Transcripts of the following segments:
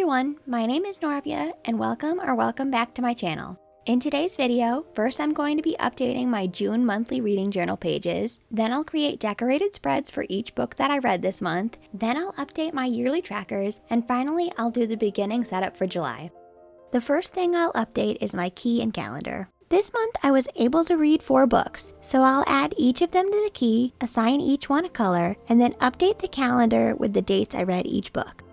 everyone, my name is Norvia and welcome back to my channel. In today's video, first I'm going to be updating my June monthly reading journal pages, then I'll create decorated spreads for each book that I read this month, then I'll update my yearly trackers, and finally I'll do the beginning setup for July. The first thing I'll update is my key and calendar. This month I was able to read 4 books, so I'll add each of them to the key, assign each one a color, and then update the calendar with the dates I read each book.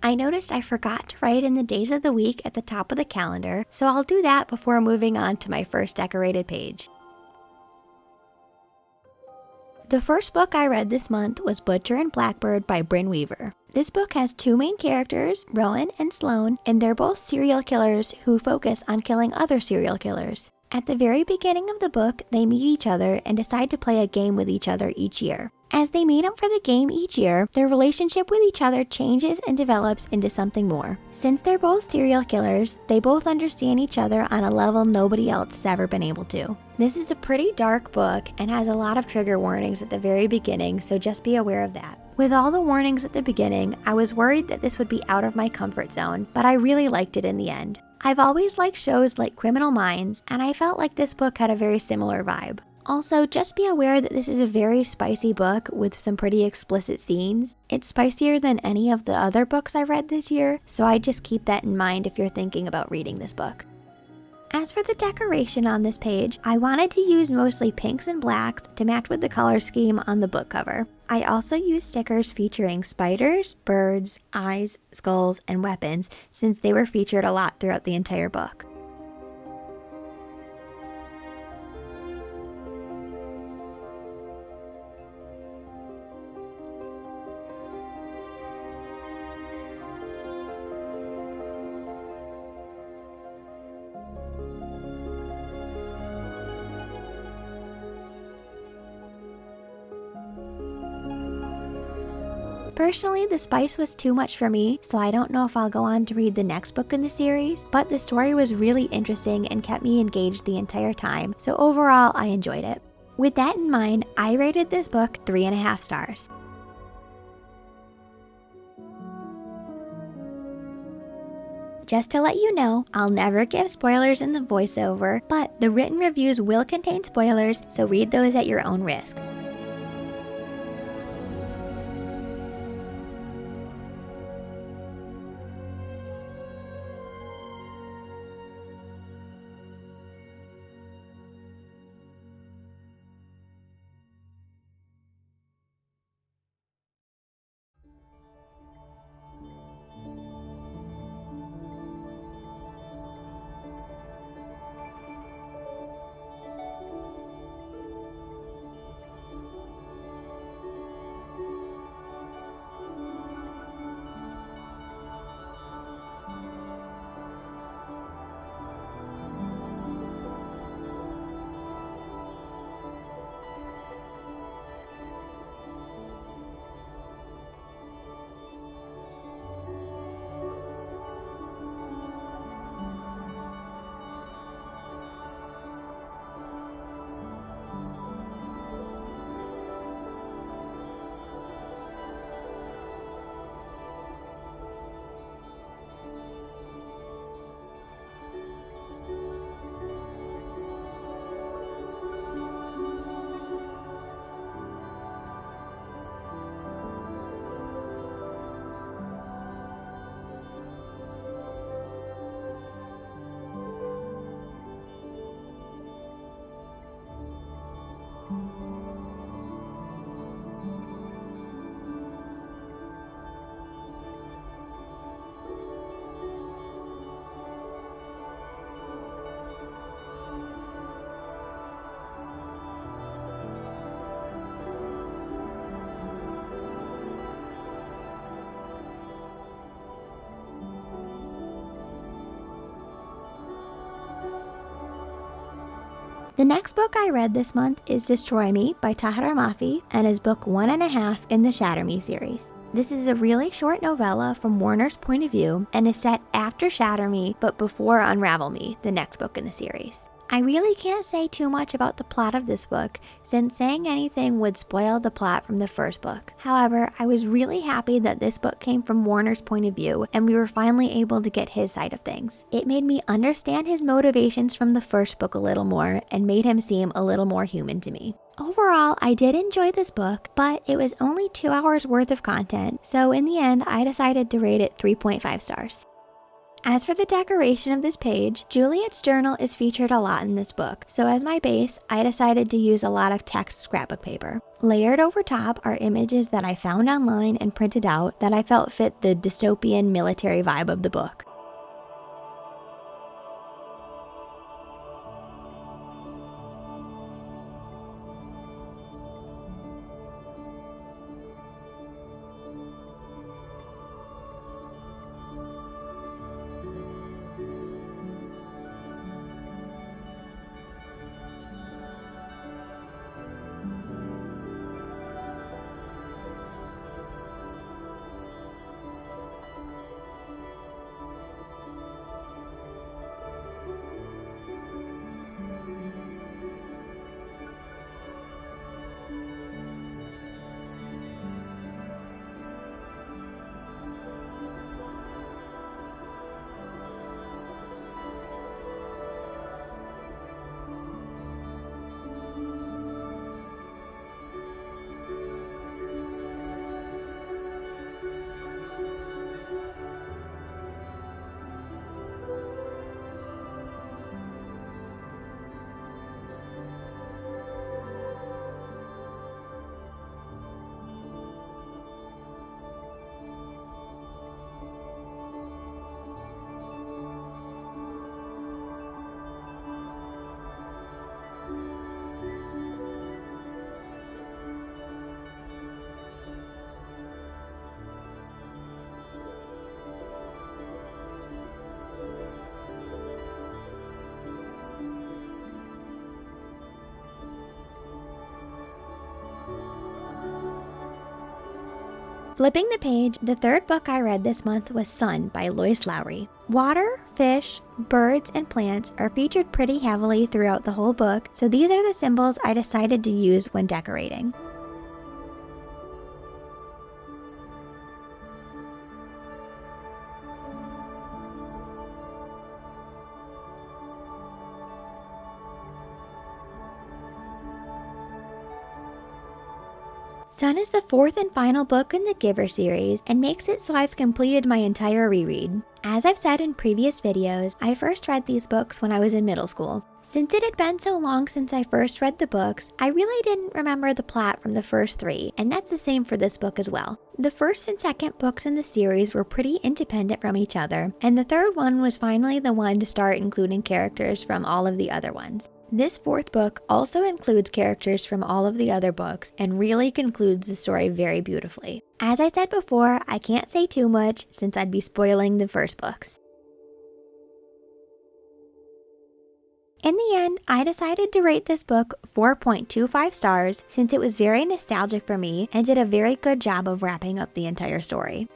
I noticed I forgot to write in the days of the week at the top of the calendar, so I'll do that before moving on to my first decorated page. The first book I read this month was Butcher and Blackbird by Brynne Weaver. This book has 2 main characters, Rowan and Sloane, and they're both serial killers who focus on killing other serial killers. At the very beginning of the book, they meet each other and decide to play a game with each other each year. As they meet up for the game each year, their relationship with each other changes and develops into something more. Since they're both serial killers, they both understand each other on a level nobody else has ever been able to. This is a pretty dark book and has a lot of trigger warnings at the very beginning, so just be aware of that. With all the warnings at the beginning, I was worried that this would be out of my comfort zone, but I really liked it in the end. I've always liked shows like Criminal Minds, and I felt like this book had a very similar vibe. Also, just be aware that this is a very spicy book with some pretty explicit scenes. It's spicier than any of the other books I read this year, so I just keep that in mind if you're thinking about reading this book. As for the decoration on this page, I wanted to use mostly pinks and blacks to match with the color scheme on the book cover. I also used stickers featuring spiders, birds, eyes, skulls, and weapons since they were featured a lot throughout the entire book. Personally, the spice was too much for me, so I don't know if I'll go on to read the next book in the series, but the story was really interesting and kept me engaged the entire time, so overall I enjoyed it. With that in mind, I rated this book 3.5 stars. Just to let you know, I'll never give spoilers in the voiceover, but the written reviews will contain spoilers, so read those at your own risk. The next book I read this month is Destroy Me by Tahereh Mafi and is book 1.5 in the Shatter Me series. This is a really short novella from Warner's point of view and is set after Shatter Me but before Unravel Me, the next book in the series. I really can't say too much about the plot of this book, since saying anything would spoil the plot from the first book. However, I was really happy that this book came from Warner's point of view and we were finally able to get his side of things. It made me understand his motivations from the first book a little more and made him seem a little more human to me. Overall, I did enjoy this book, but it was only 2 hours worth of content, so in the end, I decided to rate it 3.5 stars. As for the decoration of this page, Juliet's journal is featured a lot in this book, so as my base, I decided to use a lot of text scrapbook paper. Layered over top are images that I found online and printed out that I felt fit the dystopian military vibe of the book. Flipping the page, the third book I read this month was Sun by Lois Lowry. Water, fish, birds, and plants are featured pretty heavily throughout the whole book, so these are the symbols I decided to use when decorating. Sun is the fourth and final book in the Giver series and makes it so I've completed my entire reread. As I've said in previous videos, I first read these books when I was in middle school. Since it had been so long since I first read the books, I really didn't remember the plot from the first 3, and that's the same for this book as well. The first and second books in the series were pretty independent from each other, and the third one was finally the one to start including characters from all of the other ones. This fourth book also includes characters from all of the other books and really concludes the story very beautifully. As I said before, I can't say too much since I'd be spoiling the first books. In the end, I decided to rate this book 4.25 stars since it was very nostalgic for me and did a very good job of wrapping up the entire story.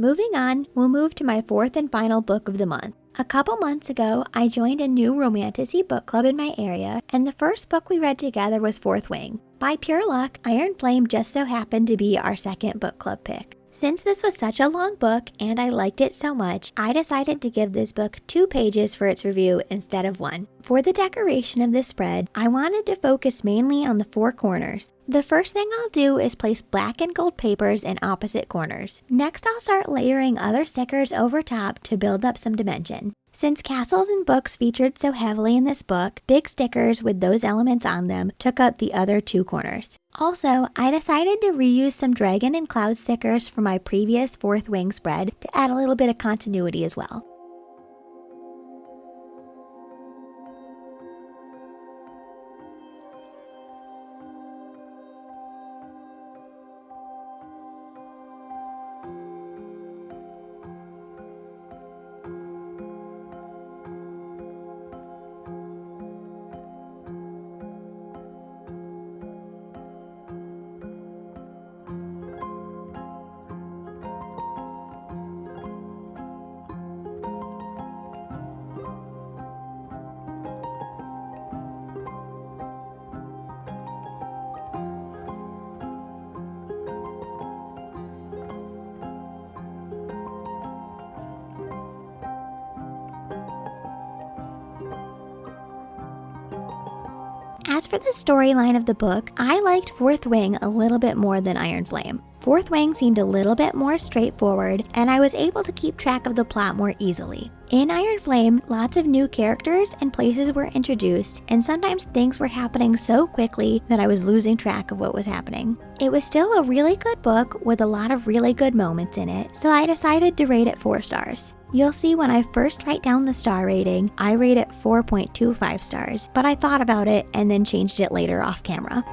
Moving on, we'll move to my fourth and final book of the month. A couple months ago, I joined a new romantasy book club in my area, and the first book we read together was Fourth Wing. By pure luck, Iron Flame just so happened to be our second book club pick. Since this was such a long book and I liked it so much, I decided to give this book 2 pages for its review instead of 1. For the decoration of this spread, I wanted to focus mainly on the 4 corners. The first thing I'll do is place black and gold papers in opposite corners. Next, I'll start layering other stickers over top to build up some dimension. Since castles and books featured so heavily in this book, big stickers with those elements on them took up the other 2 corners. Also, I decided to reuse some dragon and cloud stickers from my previous Fourth Wing spread to add a little bit of continuity as well. As for the storyline of the book, I liked Fourth Wing a little bit more than Iron Flame. Fourth Wing seemed a little bit more straightforward, and I was able to keep track of the plot more easily. In Iron Flame, lots of new characters and places were introduced, and sometimes things were happening so quickly that I was losing track of what was happening. It was still a really good book with a lot of really good moments in it, so I decided to rate it 4 stars. You'll see when I first write down the star rating, I rate it 4.25 stars, but I thought about it and then changed it later off camera.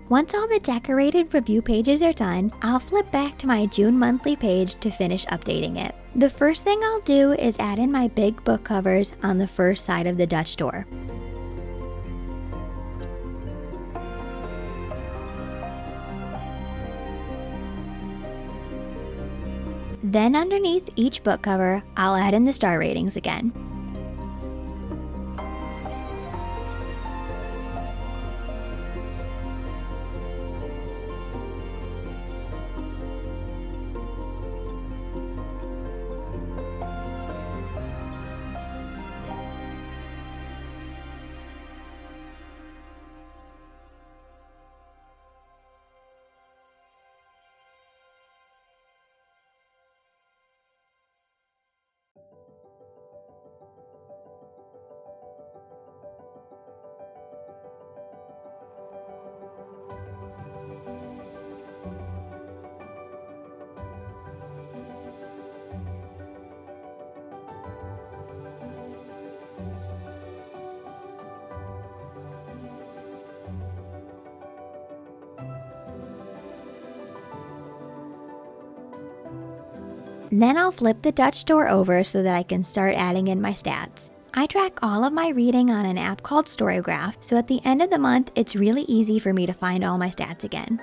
Once all the decorated review pages are done, I'll flip back to my June monthly page to finish updating it. The first thing I'll do is add in my big book covers on the first side of the Dutch door. Then underneath each book cover, I'll add in the star ratings again. Then I'll flip the Dutch door over so that I can start adding in my stats. I track all of my reading on an app called Storygraph, so at the end of the month, it's really easy for me to find all my stats again.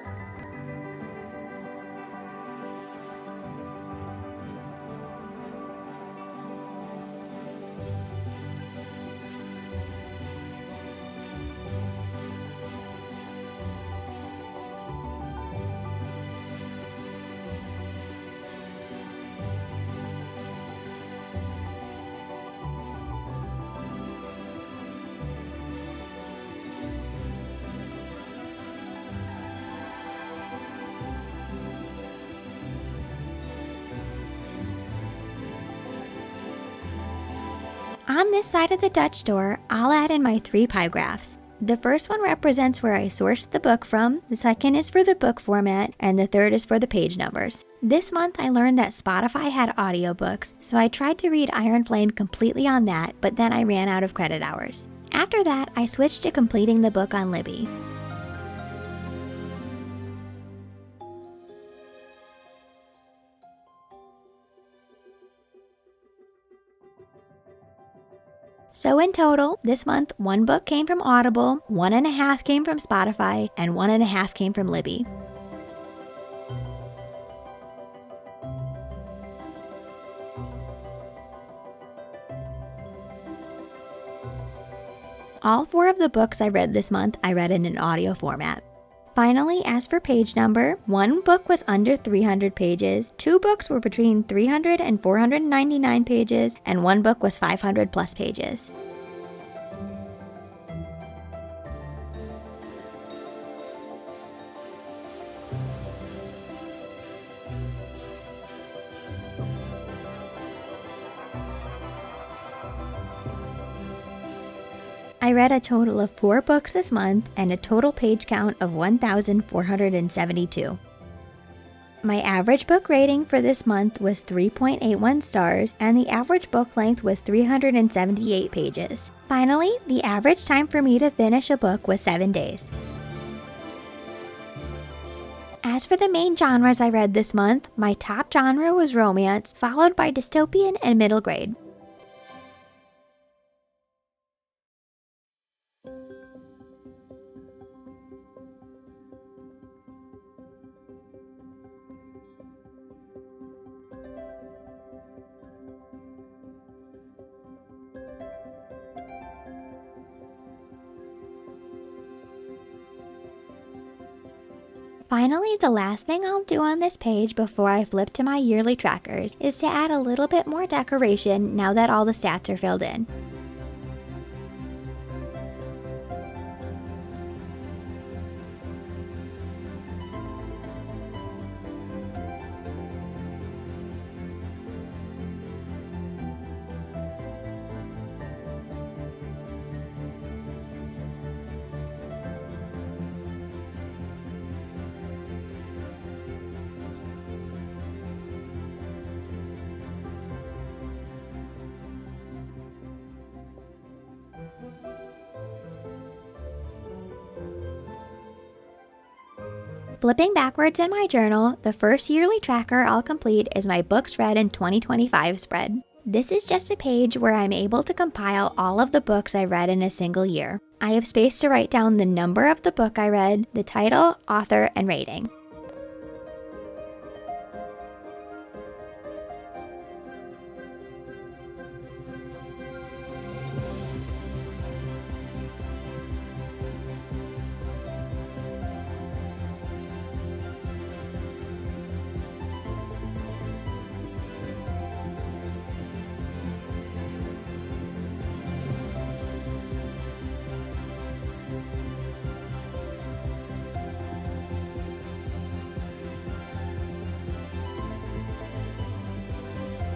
On this side of the Dutch door, I'll add in my 3 pie graphs. The first one represents where I sourced the book from, the second is for the book format, and the third is for the page numbers. This month I learned that Spotify had audiobooks, so I tried to read Iron Flame completely on that, but then I ran out of credit hours. After that, I switched to completing the book on Libby. So in total, this month, 1 book came from Audible, 1.5 came from Spotify, and 1.5 came from Libby. All 4 of the books I read this month, I read in an audio format. Finally, as for page number, 1 book was under 300 pages, 2 books were between 300 and 499 pages, and 1 book was 500 plus pages. I read a total of 4 books this month and a total page count of 1,472. My average book rating for this month was 3.81 stars, and the average book length was 378 pages. Finally, the average time for me to finish a book was 7 days. As for the main genres I read this month, my top genre was romance, followed by dystopian and middle grade. Finally, the last thing I'll do on this page before I flip to my yearly trackers is to add a little bit more decoration now that all the stats are filled in. Flipping backwards in my journal, the first yearly tracker I'll complete is my books read in 2025 spread. This is just a page where I'm able to compile all of the books I read in a single year. I have space to write down the number of the book I read, the title, author, and rating.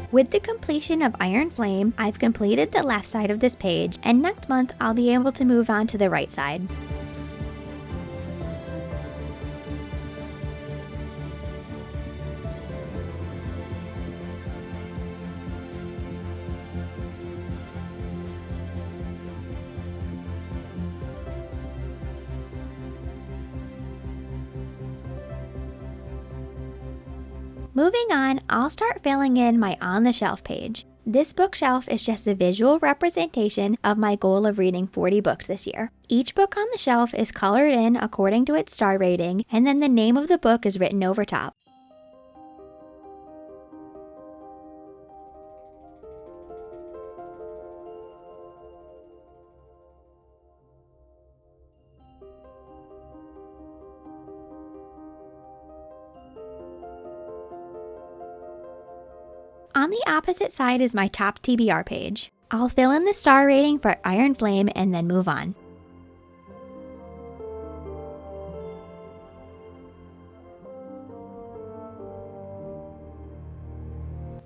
With the completion of Iron Flame, I've completed the left side of this page, and next month I'll be able to move on to the right side. Moving on, I'll start filling in my on the shelf page. This bookshelf is just a visual representation of my goal of reading 40 books this year. Each book on the shelf is colored in according to its star rating, and then the name of the book is written over top. On the opposite side is my top TBR page. I'll fill in the star rating for Iron Flame and then move on.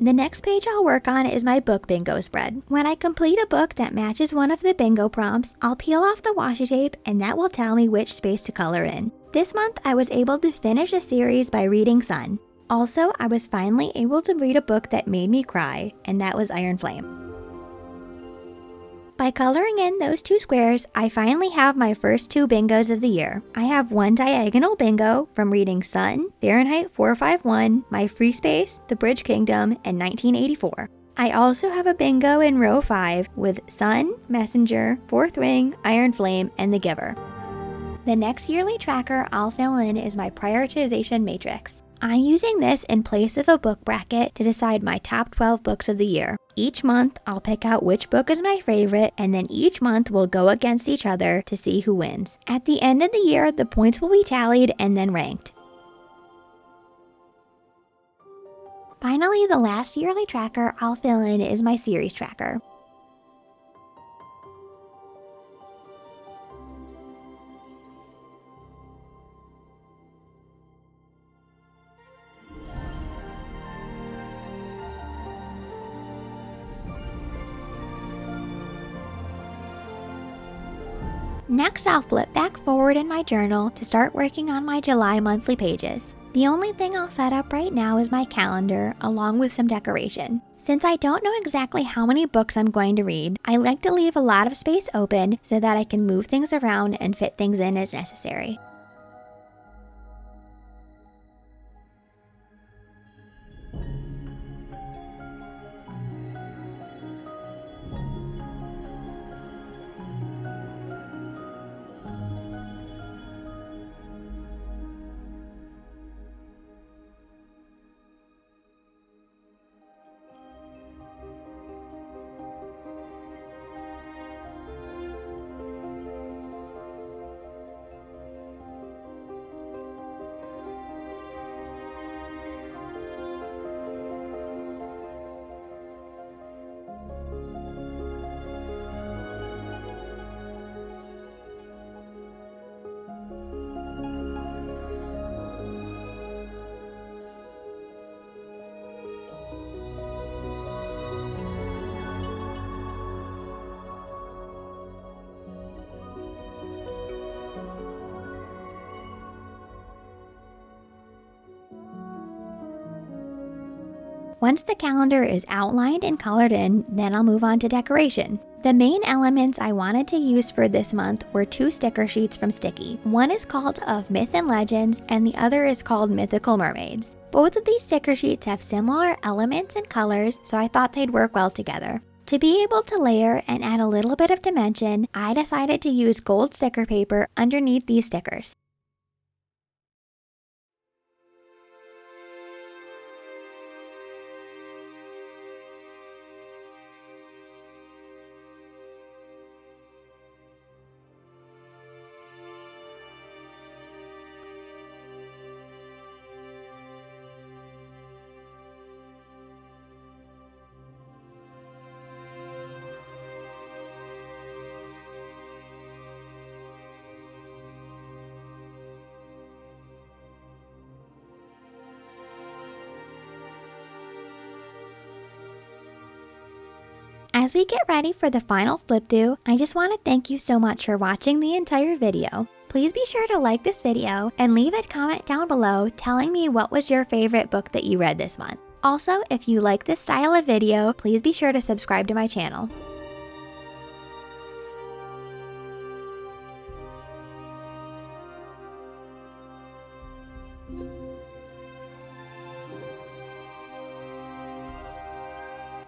The next page I'll work on is my book bingo spread. When I complete a book that matches one of the bingo prompts, I'll peel off the washi tape and that will tell me which space to color in. This month I was able to finish a series by reading Sun. Also, I was finally able to read a book that made me cry, and that was Iron Flame. By coloring in those 2 squares, I finally have my first 2 bingos of the year. I have one diagonal bingo from reading Sun, Fahrenheit 451, My Free Space, The Bridge Kingdom, and 1984. I also have a bingo in row 5 with Sun, Messenger, Fourth Ring, Iron Flame, and The Giver. The next yearly tracker I'll fill in is my prioritization matrix. I'm using this in place of a book bracket to decide my top 12 books of the year. Each month, I'll pick out which book is my favorite, and then each month we'll go against each other to see who wins. At the end of the year, the points will be tallied and then ranked. Finally, the last yearly tracker I'll fill in is my series tracker. Next, I'll flip back forward in my journal to start working on my July monthly pages. The only thing I'll set up right now is my calendar, along with some decoration. Since I don't know exactly how many books I'm going to read, I like to leave a lot of space open so that I can move things around and fit things in as necessary. Once the calendar is outlined and colored in, then I'll move on to decoration. The main elements I wanted to use for this month were 2 sticker sheets from Sticky. One is called Of Myth and Legends, and the other is called Mythical Mermaids. Both of these sticker sheets have similar elements and colors, so I thought they'd work well together. To be able to layer and add a little bit of dimension, I decided to use gold sticker paper underneath these stickers. As we get ready for the final flip through, I just want to thank you so much for watching the entire video. Please be sure to like this video and leave a comment down below telling me what was your favorite book that you read this month. Also, if you like this style of video, please be sure to subscribe to my channel.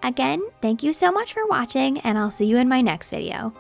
Again, thank you so much for watching, and I'll see you in my next video.